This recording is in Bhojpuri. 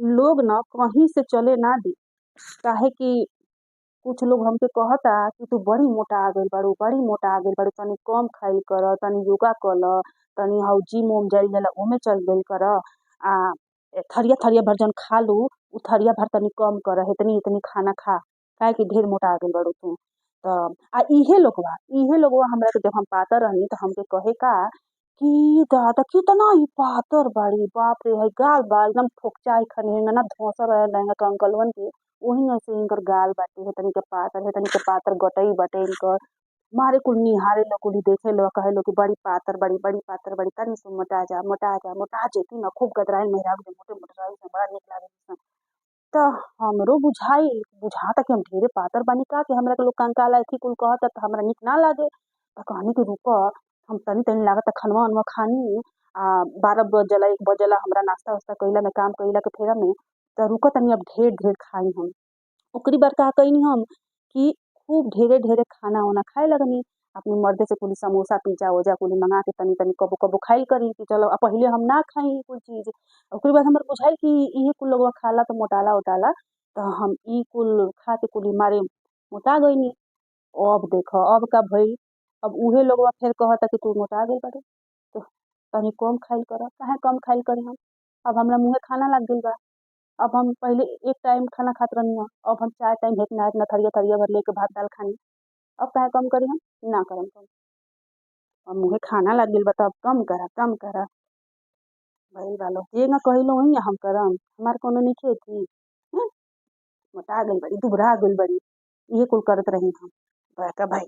लोग न कहीं से चले ना दी। काहे कि कुछ लोग हमके कहता कि तू बड़ी मोटा आ गइल बाड़ू, बड़ी मोटा आ गइल बाड़ू, तनी कम खाइल कर, तनी योगा कल, तनी हौ जिम उम जाइल जाला ओमे चल गइल कर। थरिया थरिया भर जौन खालू उ थरिया भर तनी कम कर, हेतनी हेतनी खाना खा, काहे कि ढेर मोटा आ गइल बाड़ू तू। इहे लोगवा हमरा के जब हम पातर रहनी त हमके कहे का कि दादा कितना ई पातर बाड़ी, बाप रे हई गाल बा एकदम फोकचाई खनी हेंगना धौंसल रहेला का अंकलवन के ओही ऐसे इनकर गाल बाटे, हेतनी के पातर गटई बाटे इनकर। मारे कुल निहारे लो कुल देखे लो कहे लो कि बड़ी पातर बड़ी, बड़ी पातर बड़ी, तनी से मोटा जा, मोटा जा, मोटा जेती न खूब गदराइल मेहरारू मोटे मोटे रही बड़ा निक लागे। त हमरो बुझाता कि हम ढेरे पातर बानी का कि हमरा के लोग कंकाल अथी कुल कहता त हमरा निक ना लागे। त कहनी कि रुक हम तनी तनी लागता खनवा वनवा खानी 12 बजला 1 बजला हमरा नाश्ता वास्ता कइला में काम कइला के फेरा में त रुक तनी अब ढेर ढेर खाई हम। ओकरी बाद का कइनी हम कि खूब ढेरे ढेरे खाना ओना खाए लगनी। अपने मर्दे से कुली समोसा पिज्जा ओजा कुली मंगा के तनी तनी कबो कबो खाइल करी कि चलो पहिले हम ना खाई कुल चीज। ओकरी बाद हमरा बुझाइल कि इहे कुल लोगवा खाला त मोटाला ओटाला त हम ई कुल खा के कुली मारे मोटा गइनी। अब देख अब का भइल, अब उहे लोगवा फेर कहता कि तू मोटा गइल बाड़ू, तो तनी कम खाइल कर। काहे कम खाइल करी हम? अब हमरा मुँहे खाना लाग गइल बा। अब हम पहिले 1 टाइम खाना खात रहनी अब हम 4 टाइम हेतना हेतना थरिया थरिया भर लेके भात दाल खानी। अब काहे कम करी हम? ना करम कम। अब मुँहे खाना लाग गइल बा त अब कम करा। भइल बा लो जेंगा कहिलो ओहिंगा हम करम, हमार कौनो नइखे एथी। मोटा गइल बाड़ी, दुबरा गइल बाड़ी, इहे कुल करत रही हम। बड़का भाई।